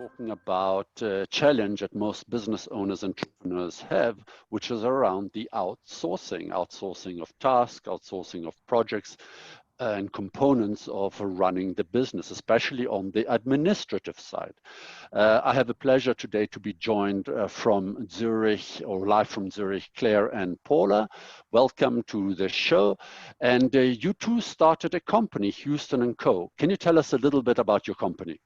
talking about a challenge that most business owners and entrepreneurs have, which is around the outsourcing of tasks, outsourcing of projects, and components of running the business, especially on the administrative side. I have the pleasure today to be joined from Zurich, or live from Zurich, Claire and Paula. Welcome to the show. And you two started a company, Houston & Co. Can you tell us a little bit about your company?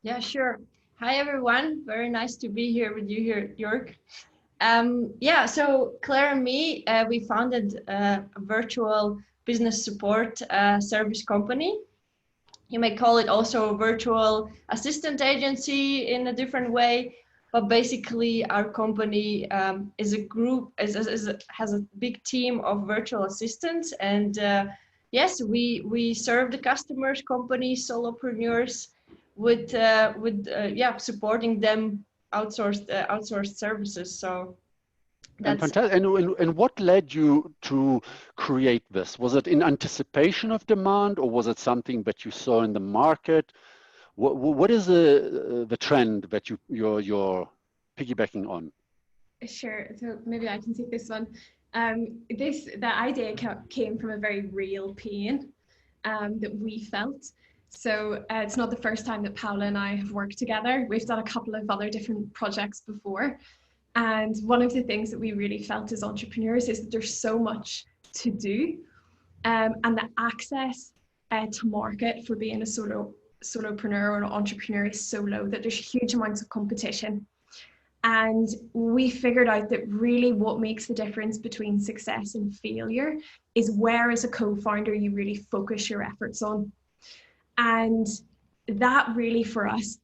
Yeah, sure. Hi, everyone. Very nice to be here with you here at York. So Claire and me, we founded a virtual business support service company. You may call it also a virtual assistant agency in a different way, but basically our company is a group, has a big team of virtual assistants, and yes, we serve the customers, companies, solopreneurs with supporting them outsourced services. So and fantastic. And what led you to create this? Was it in anticipation of demand, or was it something that you saw in the market? What is the trend that you're piggybacking on? Sure. So maybe I can take this one. The idea came from a very real pain that we felt. So it's not the first time that Paula and I have worked together. We've done a couple of other different projects before. And one of the things that we really felt as entrepreneurs is that there's so much to do, and the access to market for being a solopreneur or an entrepreneur is so low that there's huge amounts of competition. And we figured out that really what makes the difference between success and failure is where, as a co-founder, you really focus your efforts on. And that really for us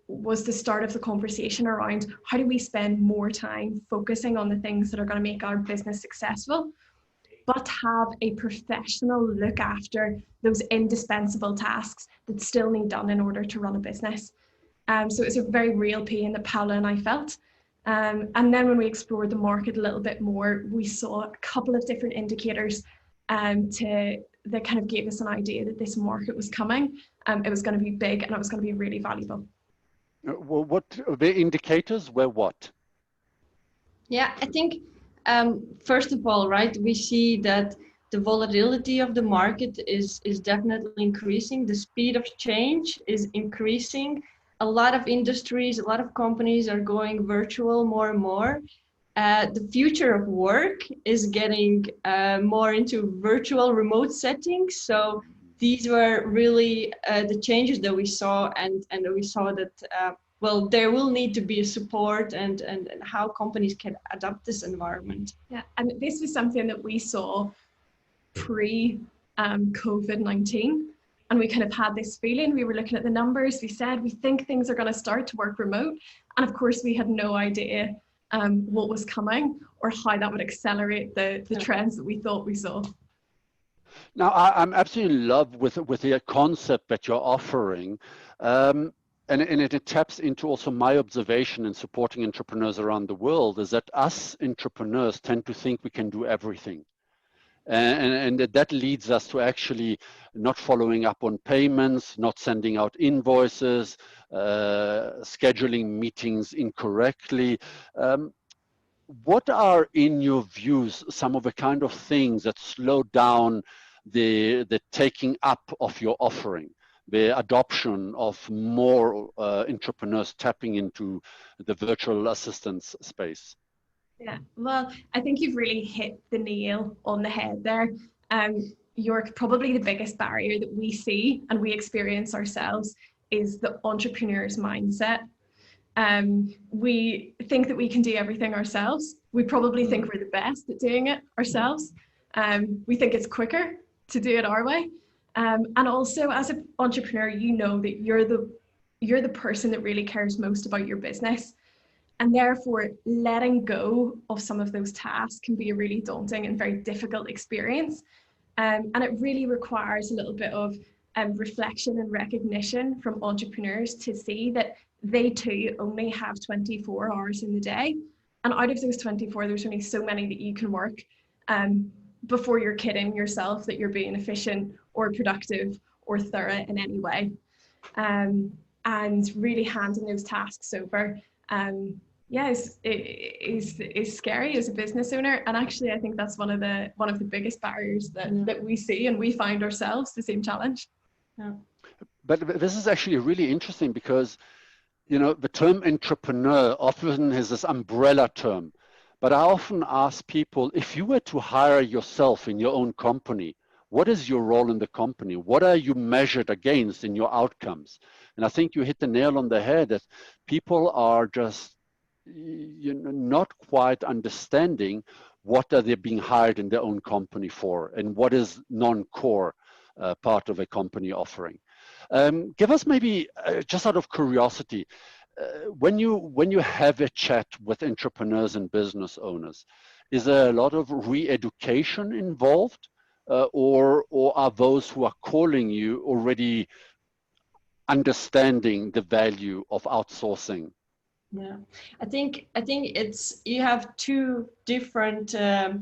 was the start of the conversation around how do we spend more time focusing on the things that are going to make our business successful, but have a professional look after those indispensable tasks that still need done in order to run a business. So it's a very real pain that Paula and I felt. And then when we explored the market a little bit more, we saw a couple of different indicators that kind of gave us an idea that this market was coming. It was going to be big and it was going to be really valuable. Well, what the indicators were? What? Yeah, I think first of all, right, we see that the volatility of the market is definitely increasing. The speed of change is increasing. A lot of industries, a lot of companies are going virtual more and more. The future of work is getting more into virtual remote settings. So these were really the changes that we saw, and we saw that, there will need to be a support and how companies can adapt this environment. Yeah, and this was something that we saw pre-COVID-19. And we kind of had this feeling, we were looking at the numbers, we said, we think things are going to start to work remote. And of course, we had no idea what was coming or how that would accelerate the trends that we thought we saw. Now, I'm absolutely in love with the concept that you're offering. And it taps into also my observation in supporting entrepreneurs around the world, is that us entrepreneurs tend to think we can do everything. And that leads us to actually not following up on payments, not sending out invoices, scheduling meetings incorrectly. What are, in your views, some of the kind of things that slow down the taking up of your offering, the adoption of more entrepreneurs tapping into the virtual assistance space? Yeah, well, I think you've really hit the nail on the head there. York, probably the biggest barrier that we see and we experience ourselves is the entrepreneur's mindset. We think that we can do everything ourselves. We probably think we're the best at doing it ourselves. We think it's quicker to do it our way. And also as an entrepreneur, you know that you're the person that really cares most about your business. And therefore, letting go of some of those tasks can be a really daunting and very difficult experience. And it really requires a little bit of reflection and recognition from entrepreneurs to see that they too only have 24 hours in the day. And out of those 24, there's only so many that you can work before you're kidding yourself that you're being efficient or productive or thorough in any way. and really handing those tasks over. Yeah, is scary as a business owner, and actually I think that's one of the biggest barriers that we see, and we find ourselves the same challenge. Yeah. But this is actually really interesting because, you know, the term entrepreneur often has this umbrella term. But I often ask people, if you were to hire yourself in your own company, what is your role in the company? What are you measured against in your outcomes? And I think you hit the nail on the head that people are just, you know, not quite understanding what are they being hired in their own company for, and what is non-core part of a company offering. Give us maybe, just out of curiosity, when you have a chat with entrepreneurs and business owners, is there a lot of re-education involved, or are those who are calling you already understanding the value of outsourcing? Yeah, I think it's, you have two different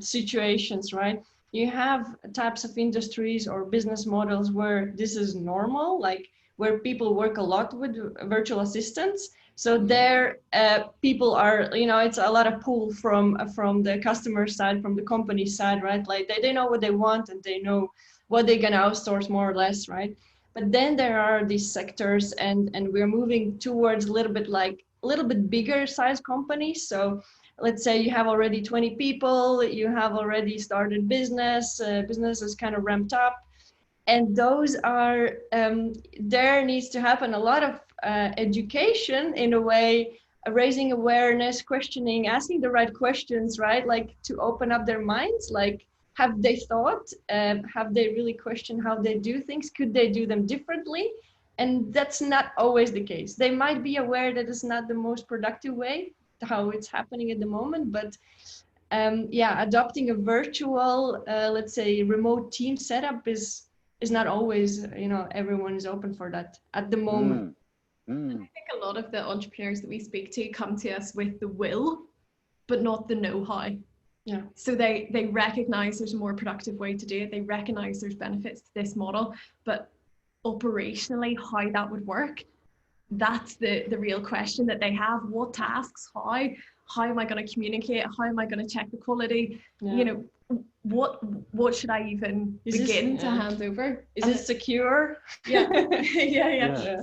situations, right? You have types of industries or business models where this is normal, like where people work a lot with virtual assistants. So there, people are, you know, it's a lot of pull from the customer side, from the company side, right? Like they know what they want and they know what they're gonna outsource more or less, right? But then there are these sectors, and we're moving towards a little bit bigger size companies. So let's say you have already 20 people, you have already started business is kind of ramped up, and those are there needs to happen a lot of education, in a way, raising awareness, questioning, asking the right questions, right? Like to open up their minds, like, have they thought, have they really questioned how they do things? Could they do them differently? And that's not always the case. They might be aware that it's not the most productive way, how it's happening at the moment, but yeah, adopting a virtual, let's say, remote team setup is not always, you know, everyone is open for that at the moment. I think a lot of the entrepreneurs that we speak to come to us with the will, but not the know-how. Yeah. So they recognize there's a more productive way to do it. They recognize there's benefits to this model, but operationally how that would work, that's the real question that they have. What tasks, how am I going to communicate, how am I going to check the quality? Yeah. You know, what should I even begin to hand over? Is it secure? Yeah. Yeah.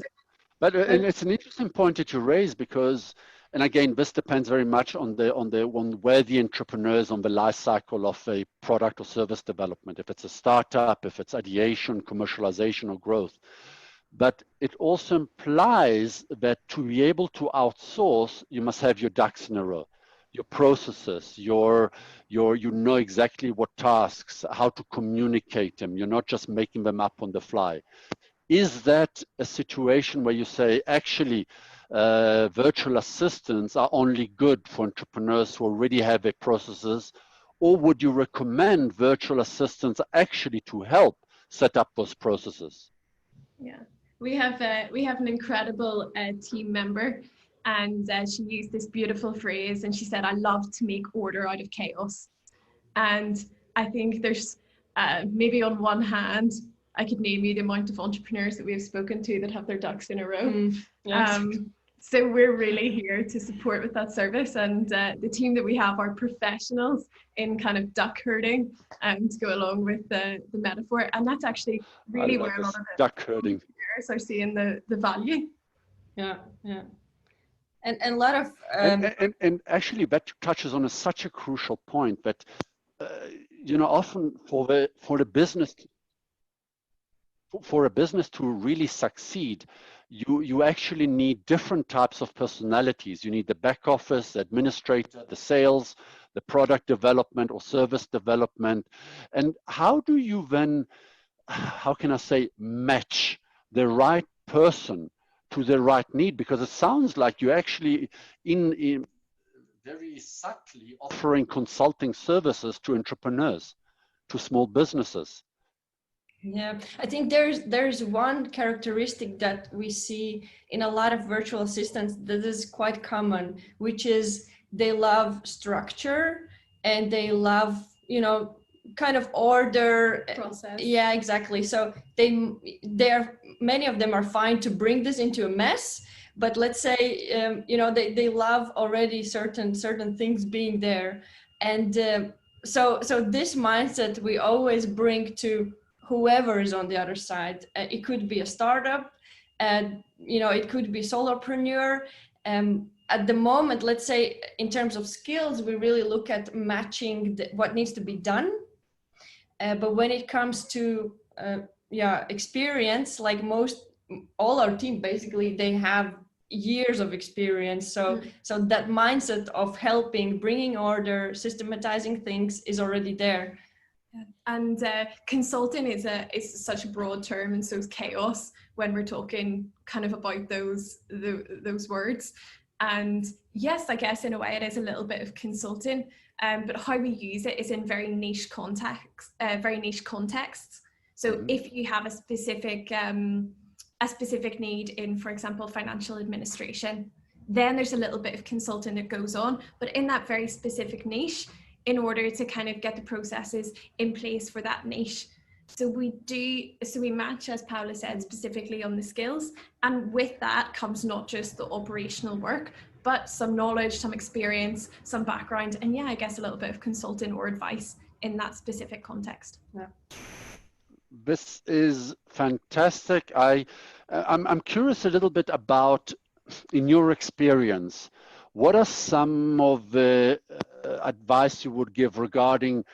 But and it's an interesting point that you raise, because, and again, this depends very much on where the entrepreneur is on the life cycle of a product or service development. If it's a startup, if it's ideation, commercialization, or growth. But it also implies that to be able to outsource, you must have your ducks in a row, your processes, you know exactly what tasks, how to communicate them. You're not just making them up on the fly. Is that a situation where you say, actually, virtual assistants are only good for entrepreneurs who already have their processes, or would you recommend virtual assistants actually to help set up those processes? Yeah, we have an incredible team member, and she used this beautiful phrase, and she said, "I love to make order out of chaos." And I think there's maybe on one hand, I could name you the amount of entrepreneurs that we have spoken to that have their ducks in a row. Yes. So we're really here to support with that service, and the team that we have are professionals in kind of duck herding, to go along with the metaphor. And that's actually really where a lot of the duck herding entrepreneurs are seeing the value. Yeah. And a lot of and actually that touches on such a crucial point that you know, often for a business to really succeed, you actually need different types of personalities. You need the back office, the administrator, the sales, the product development or service development. And how do you then, how can I say, match the right person to the right need? Because it sounds like you actually in very subtly offering consulting services to entrepreneurs, to small businesses. Yeah, I think there's one characteristic that we see in a lot of virtual assistants that is quite common, which is they love structure and they love, you know, kind of order Process. Yeah, exactly. So they're many of them are fine to bring this into a mess, but let's say, they love already certain things being there. And so this mindset we always bring to whoever is on the other side. It could be a startup, and it could be solopreneur. At the moment, let's say in terms of skills, we really look at matching what needs to be done. But when it comes to experience, like all our team, basically, they have years of experience. So that mindset of helping, bringing order, systematizing things is already there. And consulting is such a broad term, and so is chaos when we're talking kind of about those words. And yes, I guess in a way it is a little bit of consulting, but how we use it is in very niche contexts. So if you have a specific need in, for example, financial administration, then there's a little bit of consulting that goes on, but in that very specific niche, in order to kind of get the processes in place for that niche. So we match, as Paula said, specifically on the skills. And with that comes not just the operational work, but some knowledge, some experience, some background, and I guess a little bit of consulting or advice in that specific context. Yeah. This is fantastic. I'm curious a little bit about, in your experience, what are some of the advice you would give regarding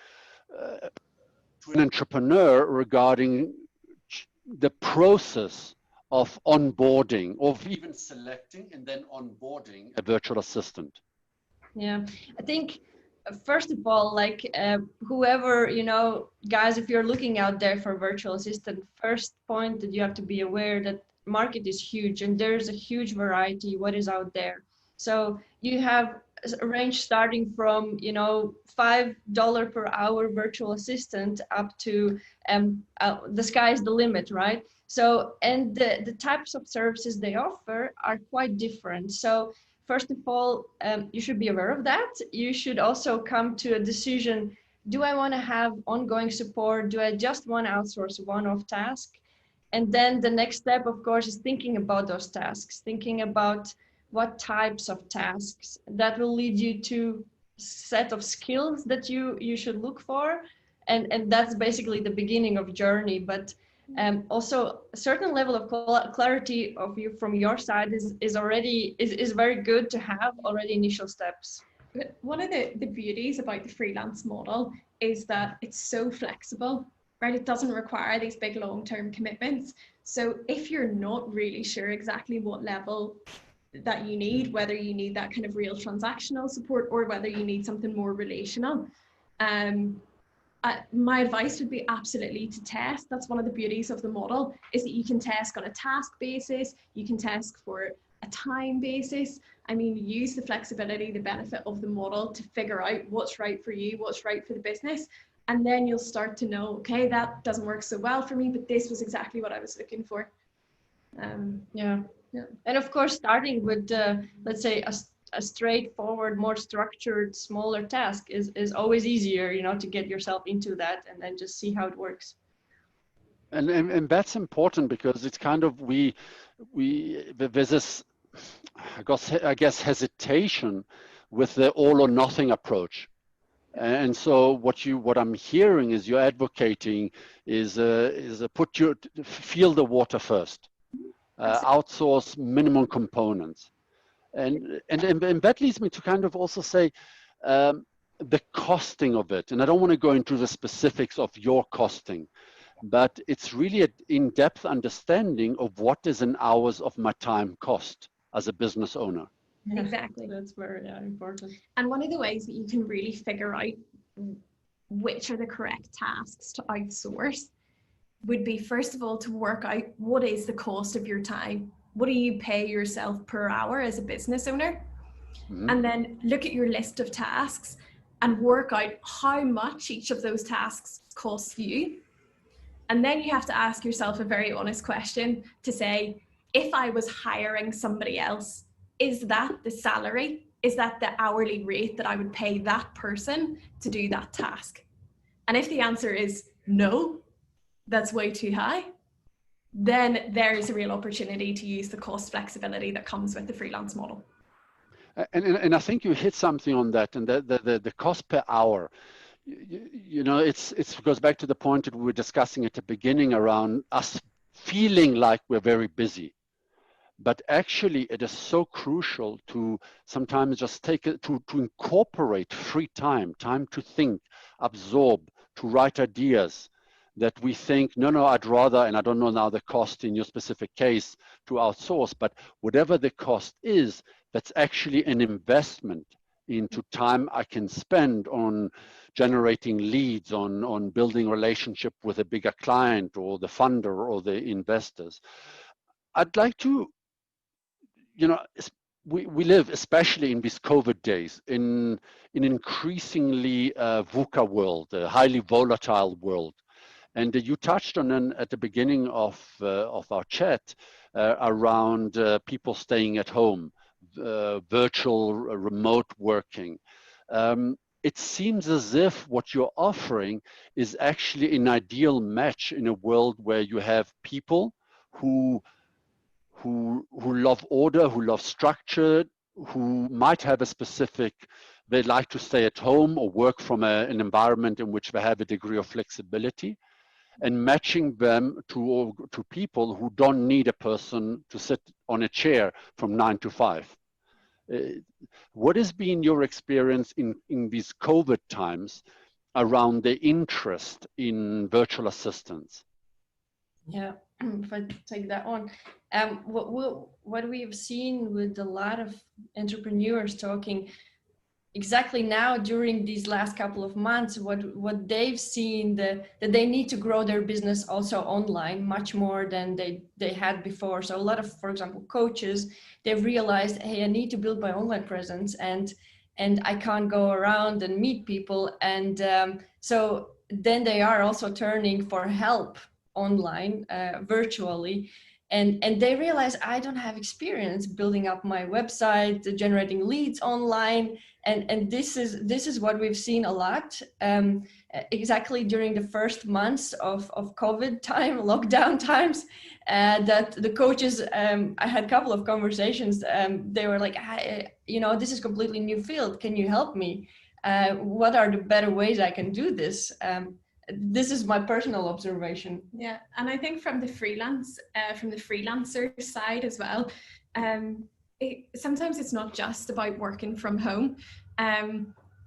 to an entrepreneur regarding the process of onboarding, of even selecting and then onboarding a virtual assistant? Yeah, I think first of all, like whoever, guys, if you're looking out there for a virtual assistant, first point that you have to be aware that market is huge and there's a huge variety what is out there. So you have a range starting from, $5 per hour virtual assistant up to the sky's the limit, right? So, and the types of services they offer are quite different. So first of all, you should be aware of that. You should also come to a decision. Do I want to have ongoing support? Do I just want to outsource a one-off task? And then the next step, of course, is thinking about those tasks, thinking about what types of tasks that will lead you to set of skills that you should look for. And that's basically the beginning of journey. But also a certain level of clarity of you from your side is very good to have already initial steps. But one of the beauties about the freelance model is that it's so flexible, right? It doesn't require these big long-term commitments. So if you're not really sure exactly what level that you need, whether you need that kind of real transactional support or whether you need something more relational, my advice would be absolutely to test. That's one of the beauties of the model, is that you can test on a task basis, you can test for a time basis. I mean, use the flexibility, the benefit of the model to figure out what's right for you, what's right for the business. And then you'll start to know, okay, that doesn't work so well for me, but this was exactly what I was looking for. Yeah. And of course, starting with, let's say, a straightforward, more structured, smaller task is always easier, to get yourself into that and then just see how it works. And that's important, because it's kind of, there's this, I guess, hesitation with the all or nothing approach. And so what I'm hearing is you're advocating is feel the water first, outsource minimum components. And that leads me to kind of also say the costing of it. And I don't want to go into the specifics of your costing, but it's really an in-depth understanding of what is an hours of my time cost as a business owner. Exactly. That's very important. And one of the ways that you can really figure out which are the correct tasks to outsource would be, first of all, to work out what is the cost of your time. What do you pay yourself per hour as a business owner? Mm-hmm. And then look at your list of tasks and work out how much each of those tasks costs you. And then you have to ask yourself a very honest question to say, if I was hiring somebody else, is that the salary? Is that the hourly rate that I would pay that person to do that task? And if the answer is no, that's way too high, then there's a real opportunity to use the cost flexibility that comes with the freelance model. And I think you hit something on that, and the cost per hour. You know, it goes back to the point that we were discussing at the beginning around us feeling like we're very busy. But actually, it is so crucial to sometimes just take it, to incorporate free time to think, absorb, to write ideas, that we think, no, I'd rather, and I don't know now the cost in your specific case, to outsource, but whatever the cost is, that's actually an investment into time I can spend on generating leads, on building relationship with a bigger client or the funder or the investors. I'd like to, you know, we live, especially in these COVID days, in an increasingly VUCA world, a highly volatile world. And you touched on it at the beginning of our chat around people staying at home, virtual remote working. It seems as if what you're offering is actually an ideal match in a world where you have people who love order, who love structure, who might have a specific, they like to stay at home or work from an environment in which they have a degree of flexibility, and matching them to people who don't need a person to sit on a chair from 9 to 5. What has been your experience in these COVID times around the interest in virtual assistants? Yeah, if I take that on, what we have seen with a lot of entrepreneurs talking exactly now during these last couple of months, what they've seen, that they need to grow their business also online much more than they had before. So a lot of, for example, coaches, they've realized, hey, I need to build my online presence, and I can't go around and meet people. And so then they are also turning for help online, virtually. And they realize, I don't have experience building up my website, generating leads online. And this is what we've seen a lot, exactly during the first months of COVID time, lockdown times, that the coaches, I had a couple of conversations, they were like, this is completely new field. Can you help me? What are the better ways I can do this? This is my personal observation. Yeah, and I think from the freelancer side as well, sometimes it's not just about working from home.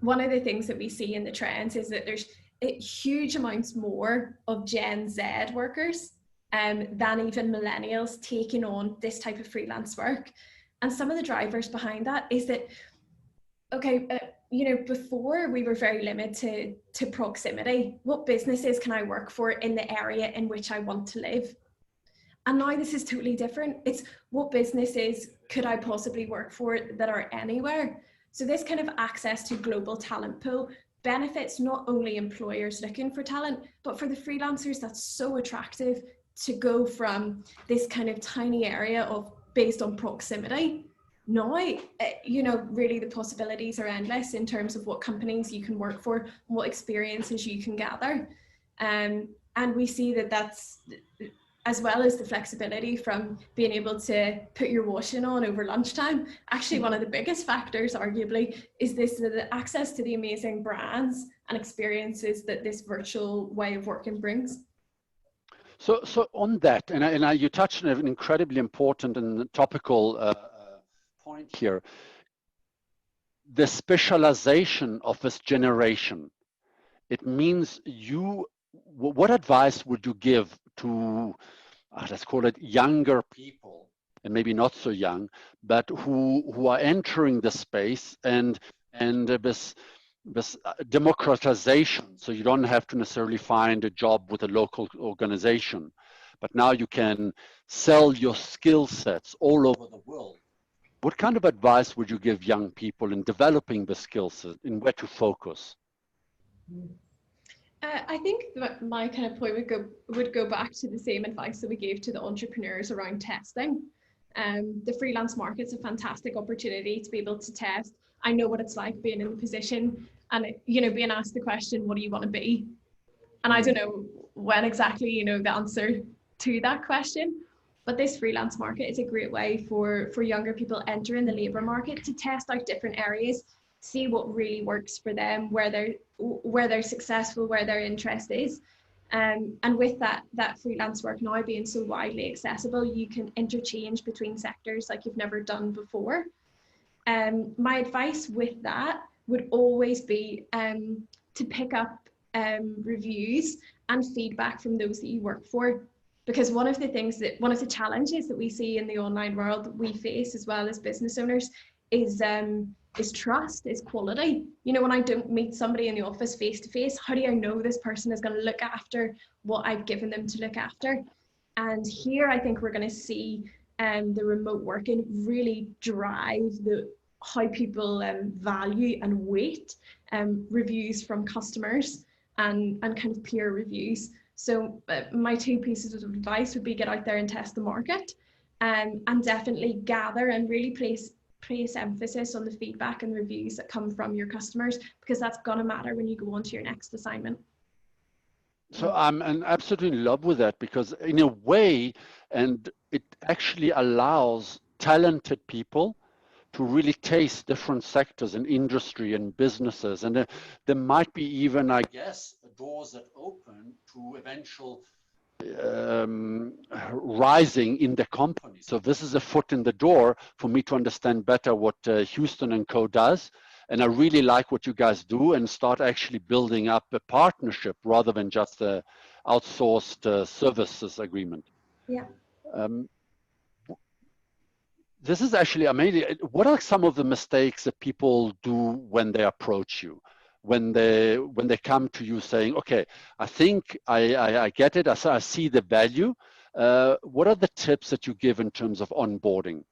One of the things that we see in the trends is that there's huge amounts more of Gen Z workers than even millennials taking on this type of freelance work. And some of the drivers behind that is that, okay, before we were very limited to proximity. What businesses can I work for in the area in which I want to live? And now this is totally different. It's what businesses could I possibly work for that are anywhere? So this kind of access to global talent pool benefits not only employers looking for talent, but for the freelancers, that's so attractive to go from this kind of tiny area of based on proximity. Now, really the possibilities are endless in terms of what companies you can work for, what experiences you can gather. And we see that that's, as well as the flexibility from being able to put your washing on over lunchtime. Actually, one of the biggest factors, arguably, is the access to the amazing brands and experiences that this virtual way of working brings. So on that, and you touched on an incredibly important and topical point here, the specialization of this generation. It means what advice would you give to, let's call it younger people, and maybe not so young, but who are entering the space and this democratization, so you don't have to necessarily find a job with a local organization, but now you can sell your skill sets all over the world. What kind of advice would you give young people in developing the skill set, in where to focus? I think that my kind of point would go back to the same advice that we gave to the entrepreneurs around testing. The freelance market's a fantastic opportunity to be able to test. I know what it's like being in the position and being asked the question, what do you want to be? And I don't know when exactly the answer to that question. But this freelance market is a great way for younger people entering the labor market to test out different areas, see what really works for them, where they're successful, where their interest is. And with that freelance work now being so widely accessible, you can interchange between sectors like you've never done before. My advice with that would always be to pick up reviews and feedback from those that you work for. Because one of the challenges that we see in the online world that we face as well as business owners is trust, is quality. You know, when I don't meet somebody in the office face to face, how do I know this person is going to look after what I've given them to look after? And here I think we're going to see the remote working really drive how people value and weight reviews from customers and kind of peer reviews. So my two pieces of advice would be get out there and test the market, and definitely gather and really place emphasis on the feedback and reviews that come from your customers, because that's going to matter when you go on to your next assignment. So I'm absolutely in love with that, because in a way, and it actually allows talented people to really taste different sectors and industry and businesses. And there might be even, I guess, doors that open to eventual rising in the company. So this is a foot in the door for me to understand better what Houston & Co. does. And I really like what you guys do, and start actually building up a partnership rather than just a outsourced services agreement. Yeah. This is actually amazing. What are some of the mistakes that people do when they approach you? When they come to you saying, okay, I think I get it, I see the value. What are the tips that you give in terms of onboarding?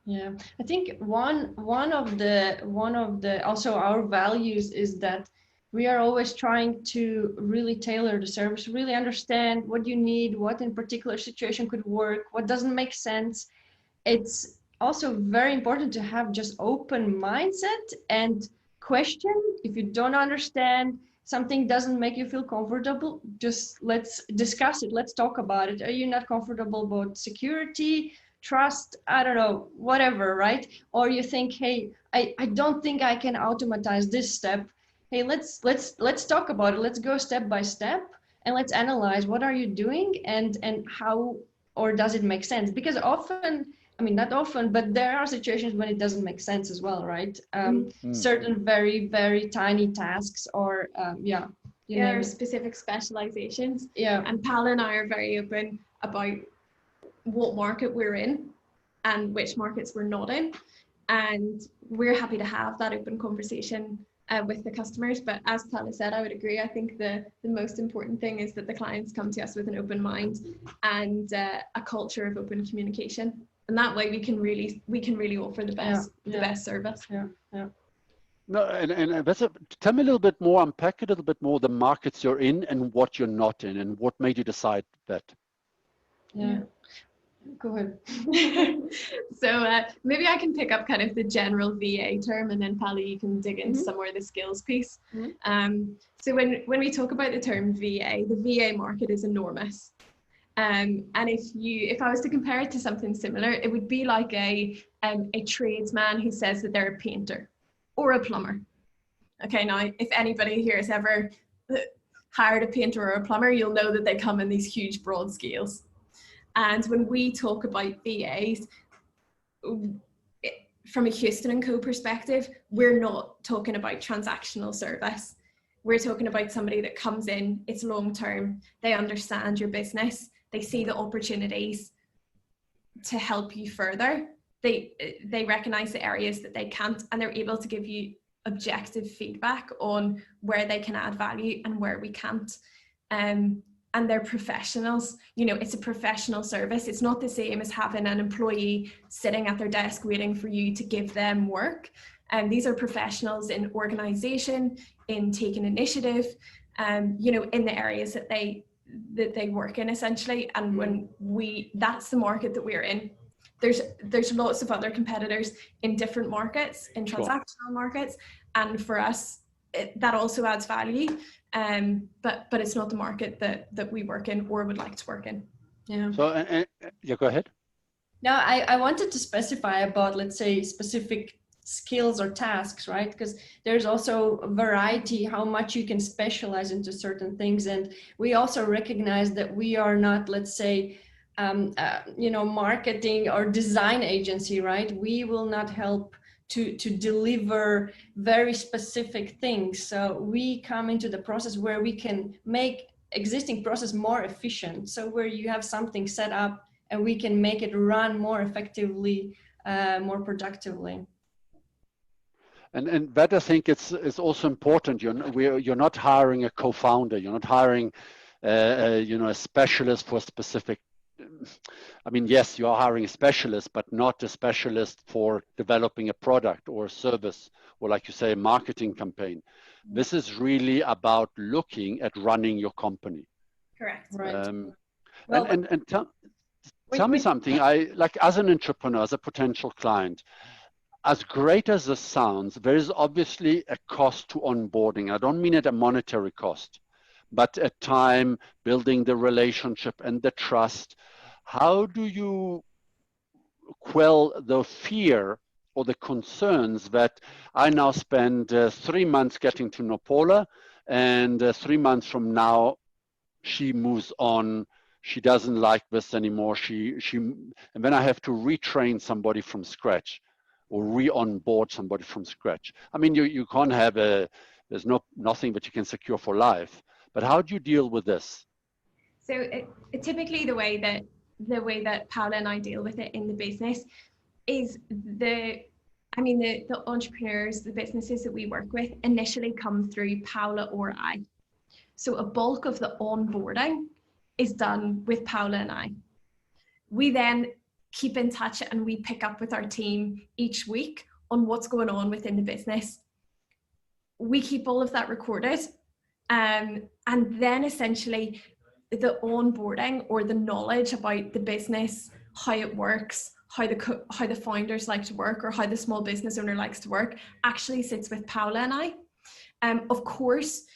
Yeah, I think one of the also our values is that we are always trying to really tailor the service, really understand what you need, what in particular situation could work, what doesn't make sense. It's also very important to have just open mindset and question. If you don't understand, something doesn't make you feel comfortable, just let's discuss it, let's talk about it. Are you not comfortable about security, trust, I don't know, whatever, right? Or you think, hey, I don't think I can automatize this step. Hey, let's talk about it. Let's go step by step, and let's analyze what are you doing and how, or does it make sense? Because often, I mean, not often, but there are situations when it doesn't make sense as well, right? Certain very, very tiny tasks, or there are specific specializations. Yeah. And Paula and I are very open about what market we're in and which markets we're not in. And we're happy to have that open conversation with the customers. But as Paula said, I would agree. I think the most important thing is that the clients come to us with an open mind and a culture of open communication. And that way we can really offer the best service. Yeah. No, and that's tell me a little bit more, unpack a little bit more the markets you're in and what you're not in, and what made you decide that. Yeah. Go ahead. So maybe I can pick up kind of the general VA term, and then Paula, you can dig into some more of the skills piece. So when we talk about the term VA, the VA market is enormous. And if I was to compare it to something similar, it would be like a tradesman who says that they're a painter or a plumber. Okay, now if anybody here has ever hired a painter or a plumber, you'll know that they come in these huge broad scales. And when we talk about VAs, from a Houston & Co. perspective, we're not talking about transactional service. We're talking about somebody that comes in, it's long term, they understand your business, they see the opportunities to help you further. They recognize the areas that they can't, and they're able to give you objective feedback on where they can add value and where we can't. And they're professionals. You know, it's a professional service. It's not the same as having an employee sitting at their desk waiting for you to give them work. And these are professionals in organization, in taking initiative, you know, in the areas that they work in essentially. And that's the market that we're in. There's lots of other competitors in different markets, in transactional markets, and for us that also adds value, but it's not the market that we work in or would like to work in. Yeah. So, yeah, go ahead. Now, I wanted to specify about, let's say, specific skills or tasks, right? Because there's also a variety how much you can specialize into certain things. And we also recognize that we are not, let's say, marketing or design agency, right? We will not help to deliver very specific things. So we come into the process where we can make existing process more efficient. So where you have something set up and we can make it run more effectively, more productively. And that, I think, it's also important. You're not hiring a co-founder. You're not hiring a specialist for a specific. I mean, yes, you are hiring a specialist, but not a specialist for developing a product or a service, or, like you say, a marketing campaign. This is really about looking at running your company. Correct. Right. And tell me something. Like, as an entrepreneur, as a potential client, as great as this sounds, there is obviously a cost to onboarding. I don't mean it a monetary cost, but a time, building the relationship and the trust. How do you quell the fear or the concerns that I now spend 3 months getting to know Paula, and 3 months from now she moves on, she doesn't like this anymore, and then I have to retrain somebody from scratch or re-onboard somebody from scratch. I mean, you can't have there's nothing that you can secure for life, but how do you deal with this? So typically the way that Paula and I deal with it in the business is the entrepreneurs, the businesses that we work with initially come through Paula or I. So a bulk of the onboarding is done with Paula and I. We then keep in touch and we pick up with our team each week on what's going on within the business. We keep all of that recorded. And then essentially the onboarding or the knowledge about the business, how it works, how the founders like to work, or how the small business owner likes to work, actually sits with Paula and I. Of course,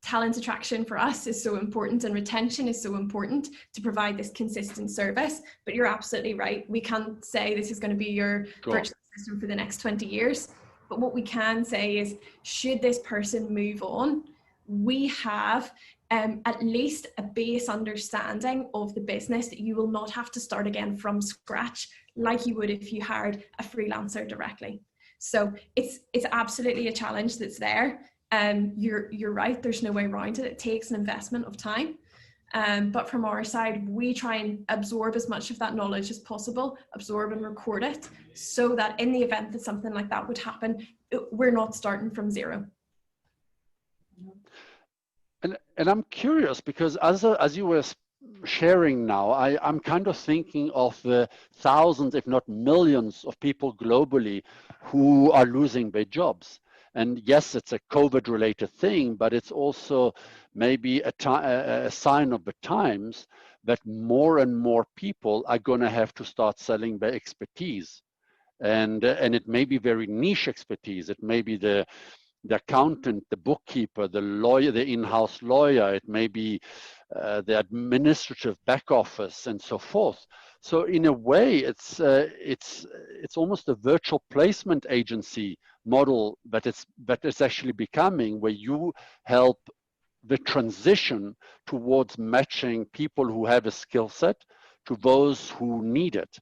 talent attraction for us is so important, and retention is so important to provide this consistent service. But you're absolutely right. We can't say this is going to be your virtual assistant for the next 20 years. But what we can say is, should this person move on, we have at least a base understanding of the business that you will not have to start again from scratch like you would if you hired a freelancer directly. So it's absolutely a challenge that's there. You're right, there's no way around it. It takes an investment of time. But from our side, we try and absorb as much of that knowledge as possible, absorb and record it, so that in the event that something like that would happen, we're not starting from zero. And I'm curious, because as you were sharing now, I'm kind of thinking of the thousands, if not millions, of people globally who are losing their jobs. And yes, it's a COVID-related thing, but it's also maybe a sign of the times that more and more people are going to have to start selling their expertise. And it may be very niche expertise. It may be the accountant, the bookkeeper, the lawyer, the in-house lawyer. It may be the administrative back office, and so forth. So in a way, it's almost a virtual placement agency model that it's actually becoming, where you help the transition towards matching people who have a skill set to those who need it.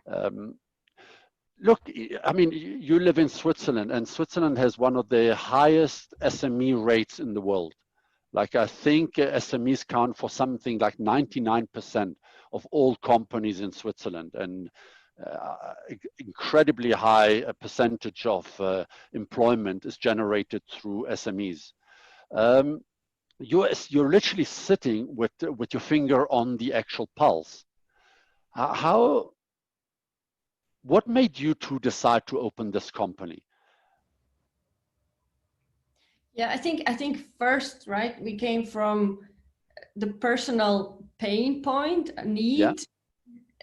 Yeah. Look, I mean, you live in Switzerland, and Switzerland has one of the highest SME rates in the world. Like, I think SMEs count for something like 99% of all companies in Switzerland, and incredibly high percentage of employment is generated through SMEs. You're literally sitting with your finger on the actual pulse. What made you two decide to open this company? Yeah, I think first, right, we came from the personal pain point, need, yeah.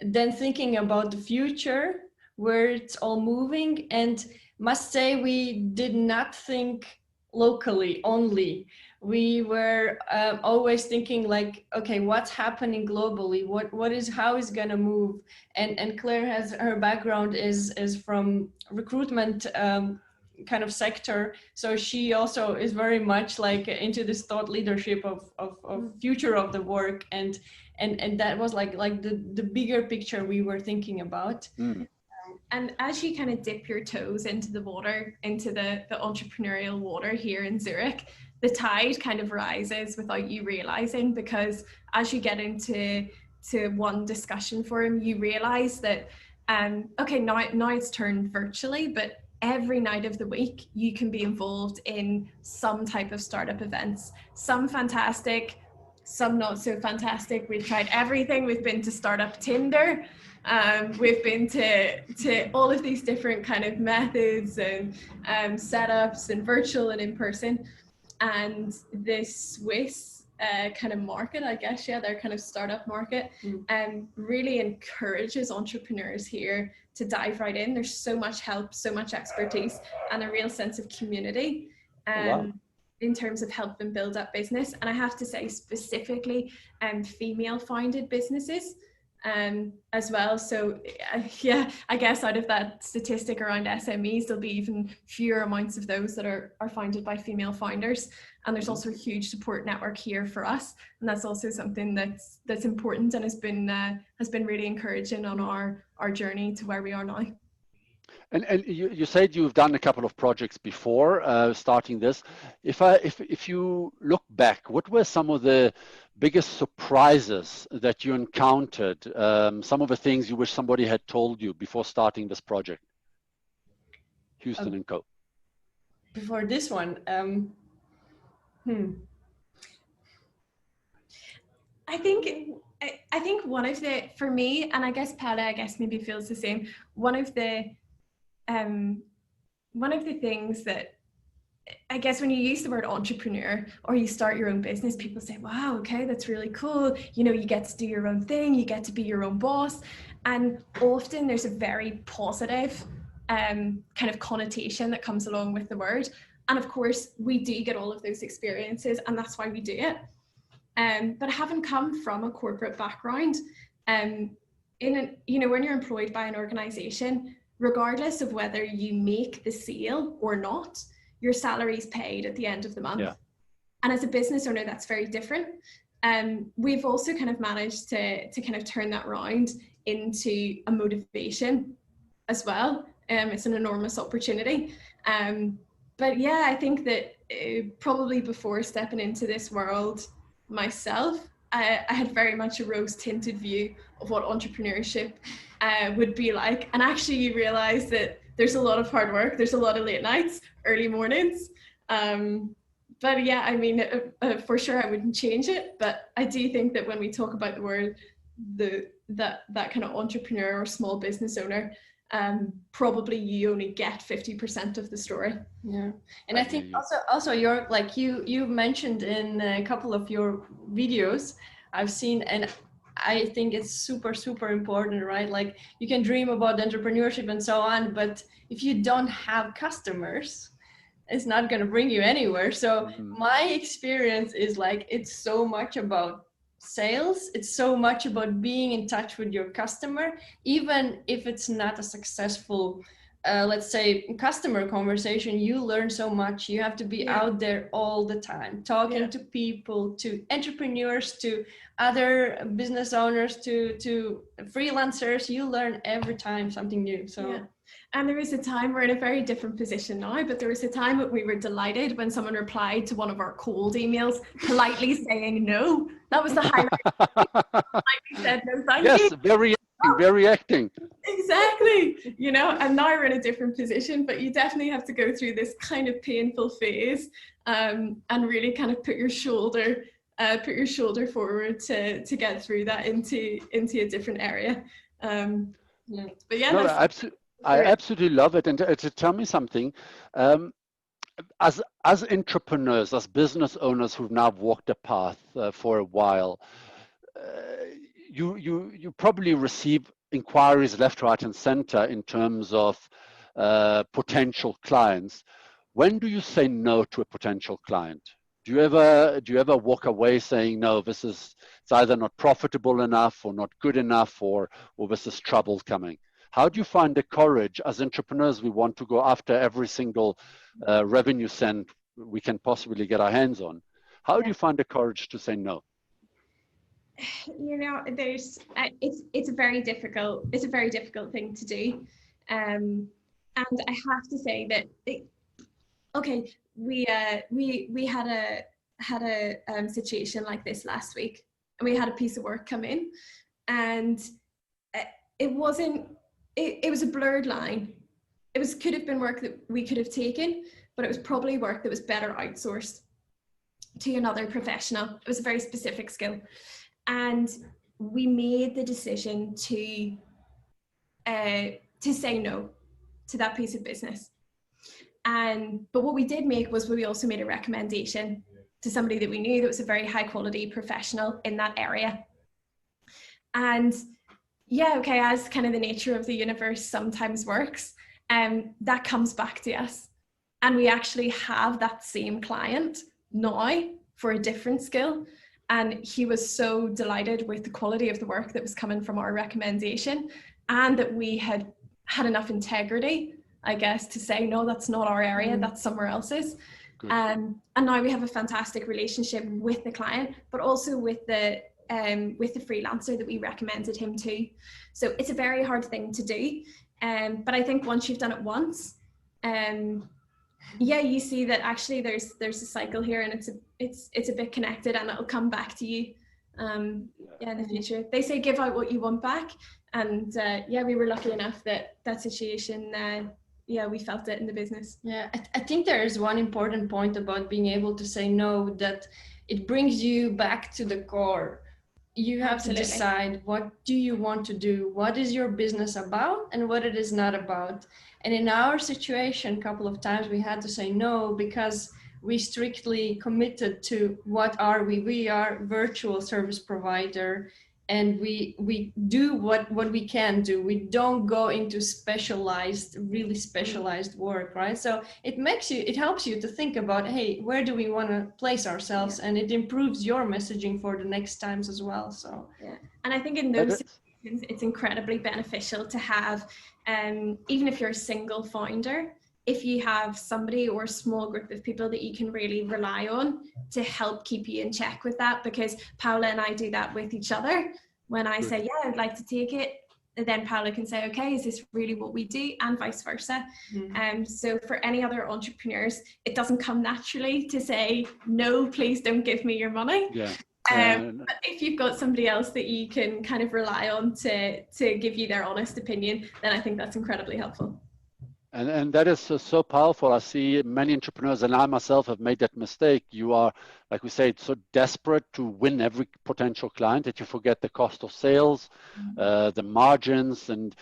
Then thinking about the future, where it's all moving, and must say we did not think locally only. we were always thinking like, okay, what's happening globally? How is gonna move? And Claire has, her background is from recruitment kind of sector, so she also is very much like into this thought leadership of future of the work, and that was like the bigger picture we were thinking about. And as you kind of dip your toes into the water, into the entrepreneurial water here in Zurich, the tide kind of rises without you realizing, because as you get into one discussion forum, you realize that, okay, now it's turned virtually, but every night of the week you can be involved in some type of startup events, some fantastic, some not so fantastic. We've tried everything. We've been to Startup Tinder. We've been to all of these different kind of methods and setups, and virtual and in person. And the Swiss kind of market, I guess, yeah, their kind of startup market, really encourages entrepreneurs here to dive right in. There's so much help, so much expertise, and a real sense of community. Wow. In terms of helping build up business. And I have to say specifically female founded businesses as well. So yeah, I guess out of that statistic around SMEs, there'll be even fewer amounts of those that are founded by female founders. And there's also a huge support network here for us. And that's also something that's important and has been really encouraging on our journey to where we are now. And you said you've done a couple of projects before starting this. If you look back, what were some of the biggest surprises that you encountered? Some of the things you wish somebody had told you before starting this project? Houston and Co. Before this one, I think one of the, for me, and I guess Paula, I guess maybe feels the same. One of the things that, I guess when you use the word entrepreneur or you start your own business, people say, wow, okay, that's really cool. You know, you get to do your own thing, you get to be your own boss. And often there's a very positive kind of connotation that comes along with the word. And of course, we do get all of those experiences, and that's why we do it. But having come from a corporate background, when you're employed by an organization, regardless of whether you make the sale or not, your salary is paid at the end of the month. Yeah. And as a business owner, that's very different. We've also kind of managed to kind of turn that around into a motivation as well. It's an enormous opportunity. But yeah, I think that probably before stepping into this world myself, I had very much a rose-tinted view of what entrepreneurship would be like. And actually you realize that there's a lot of hard work, there's a lot of late nights, early mornings. But yeah, I mean, for sure I wouldn't change it. But I do think that when we talk about the word, that kind of entrepreneur or small business owner, probably you only get 50% of the story. Yeah, and I think also you're like you mentioned in a couple of your videos I've seen, and I think it's super important, right? Like you can dream about entrepreneurship and so on, but if you don't have customers, it's not going to bring you anywhere. So my experience is like it's so much about sales, it's so much about being in touch with your customer, even if it's not a successful let's say customer conversation. You learn so much. You have to be out there all the time talking to people, to entrepreneurs, to other business owners, to freelancers. You learn every time something new. So and there was a time, we're in a very different position now, but there was a time that we were delighted when someone replied to one of our cold emails politely saying no. That was the highlight. Politely said no, thank you. Yes, very acting. Exactly. You know, and now we're in a different position, but you definitely have to go through this kind of painful phase and really kind of put your shoulder forward to get through that into a different area. But yeah, no, I absolutely love it. And to tell me something, as entrepreneurs, as business owners who've now walked a path for a while, you probably receive inquiries left, right, and center in terms of potential clients. When do you say no to a potential client? Do you ever walk away saying, no, it's either not profitable enough or not good enough, or this is trouble coming? How do you find the courage as entrepreneurs? We want to go after every single revenue cent we can possibly get our hands on. How do you find the courage to say no? You know, it's a very difficult thing to do, and I have to say that okay, we had a situation like this last week, and we had a piece of work come in, and it wasn't. It was a blurred line. Could have been work that we could have taken, but it was probably work that was better outsourced to another professional. It was a very specific skill, and we made the decision to say no to that piece of business. But what we did make was we also made a recommendation to somebody that we knew that was a very high quality professional in that area. And yeah, okay, as kind of the nature of the universe sometimes works, that comes back to us. And we actually have that same client now for a different skill. And he was so delighted with the quality of the work that was coming from our recommendation, and that we had enough integrity, I guess, to say, no, that's not our area, that's somewhere else's. And now we have a fantastic relationship with the client, but also with the freelancer that we recommended him to. So it's a very hard thing to do. But I think once you've done it once, yeah, you see that actually there's a cycle here, and it's a bit connected, and it'll come back to you in the future. They say give out what you want back, and yeah, we were lucky enough that situation, yeah, we felt it in the business. Yeah, I think there is one important point about being able to say no, that it brings you back to the core. You have to decide, what do you want to do? What is your business about and what it is not about? And in our situation, a couple of times we had to say no because we strictly committed to what are we? We are virtual service provider, and we do what we can do. We don't go into really specialized work, right? So it helps you to think about, hey, where do we want to place ourselves? Yeah. And it improves your messaging for the next times as well. So yeah, and I think in those situations, it's incredibly beneficial to have, even if you're a single founder, if you have somebody or a small group of people that you can really rely on to help keep you in check with that, because Paula and I do that with each other. When I say, yeah, I'd like to take it, then Paula can say, okay, is this really what we do? And vice versa. So for any other entrepreneurs, it doesn't come naturally to say, no, please don't give me your money. Yeah. But if you've got somebody else that you can kind of rely on to give you their honest opinion, then I think that's incredibly helpful. And that is so powerful. I see many entrepreneurs, and I myself have made that mistake. You are, like we say, so desperate to win every potential client that you forget the cost of sales, the margins, and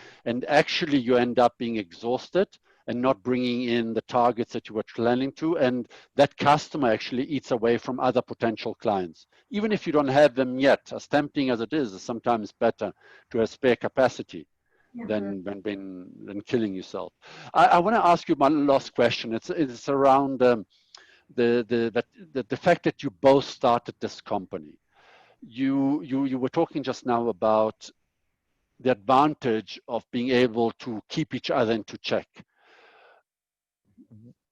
actually you end up being exhausted and not bringing in the targets that you were planning to. And that customer actually eats away from other potential clients. Even if you don't have them yet, as tempting as it is sometimes better to have spare capacity. Than killing yourself. I want to ask you my last question. It's around the fact that you both started this company. You were talking just now about the advantage of being able to keep each other into check.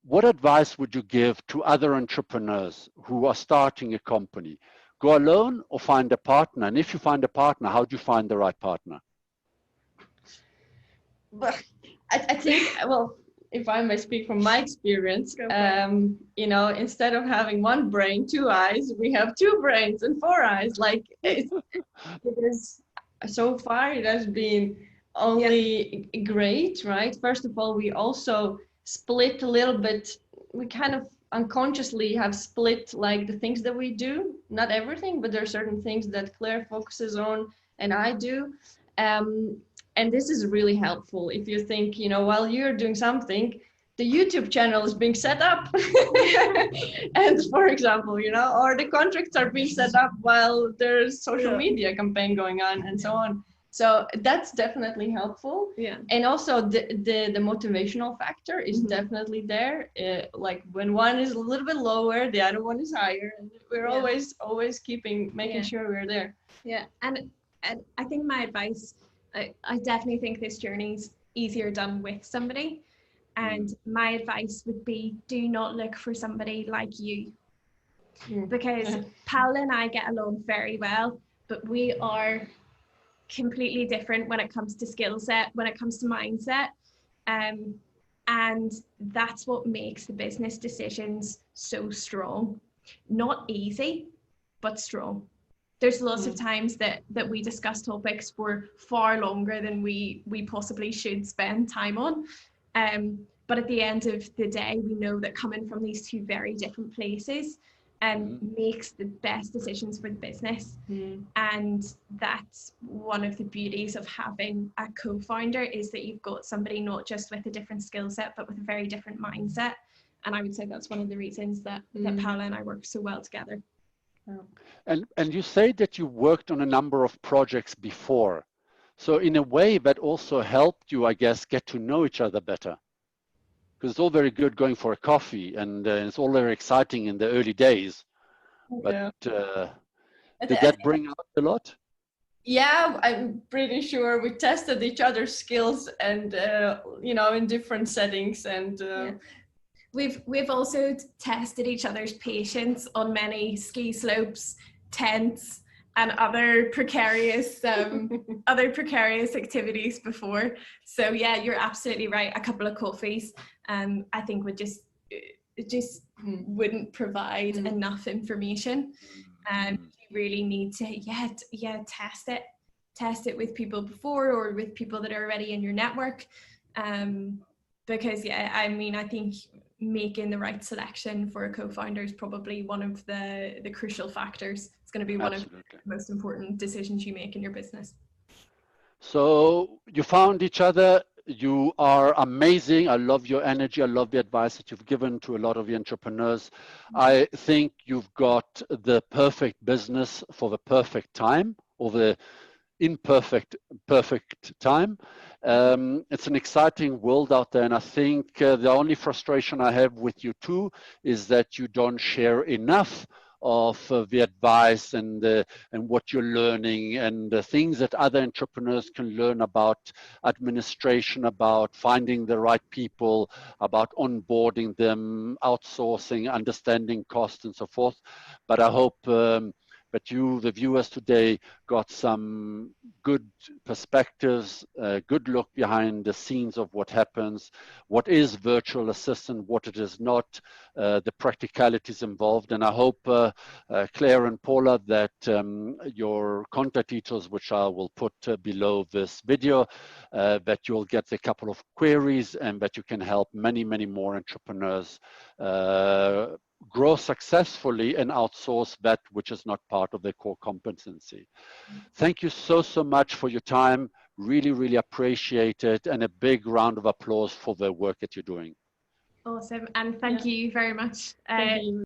What advice would you give to other entrepreneurs who are starting a company? Go alone or find a partner? And if you find a partner, how do you find the right partner? But I think, well, if I may speak from my experience, you know, instead of having one brain, two eyes, we have two brains and four eyes. Like it is, so far it has been only great, right? First of all, we also split a little bit. We kind of unconsciously have split like the things that we do, not everything, but there are certain things that Claire focuses on and I do. And this is really helpful if you think, you know, while you're doing something, the YouTube channel is being set up. And for example, you know, or the contracts are being set up while there's social media campaign going on and so on. So that's definitely helpful. Yeah. And also the motivational factor is definitely there. Like when one is a little bit lower, the other one is higher. And we're always making sure we're there. Yeah. And I think my advice, I definitely think this journey's easier done with somebody. And my advice would be, do not look for somebody like you. Because Paula and I get along very well, but we are completely different when it comes to skill set, when it comes to mindset. And that's what makes the business decisions so strong. Not easy, but strong. There's lots of times that we discuss topics for far longer than we possibly should spend time on. But at the end of the day, we know that coming from these two very different places makes the best decisions for the business. And that's one of the beauties of having a co-founder, is that you've got somebody not just with a different skill set, but with a very different mindset. And I would say that's one of the reasons that Paula and I work so well together. And you say that you worked on a number of projects before. So in a way that also helped you, I guess, get to know each other better. Because it's all very good going for a coffee, and it's all very exciting in the early days. But did that bring out a lot? Yeah, I'm pretty sure we tested each other's skills, and in different settings, and we've also tested each other's patience on many ski slopes, tents, and other precarious activities before. So yeah, you're absolutely right. A couple of coffees, I think would just wouldn't provide enough information. And you really need to test it with people before, or with people that are already in your network. Because I think making the right selection for a co-founder is probably one of the crucial factors. It's going to be one of the most important decisions you make in your business. So you found each other. You are amazing. I love your energy. I love the advice that you've given to a lot of the entrepreneurs. I think you've got the perfect business for the perfect time, or the imperfect perfect time. It's an exciting world out there, and I think the only frustration I have with you too is that you don't share enough of the advice and what you're learning, and the things that other entrepreneurs can learn about administration, about finding the right people, about onboarding them, outsourcing, understanding costs, and so forth. But I hope that you, the viewers today, got some good perspectives, a good look behind the scenes of what happens, what is virtual assistant, what it is not, the practicalities involved. And I hope, Claire and Paula, that your contact details, which I will put below this video, that you'll get a couple of queries, and that you can help many, many more entrepreneurs grow successfully and outsource that which is not part of their core competency. Thank you so much for your time. Really, really appreciate it. And a big round of applause for the work that you're doing. Awesome. And thank you very much. Thank you.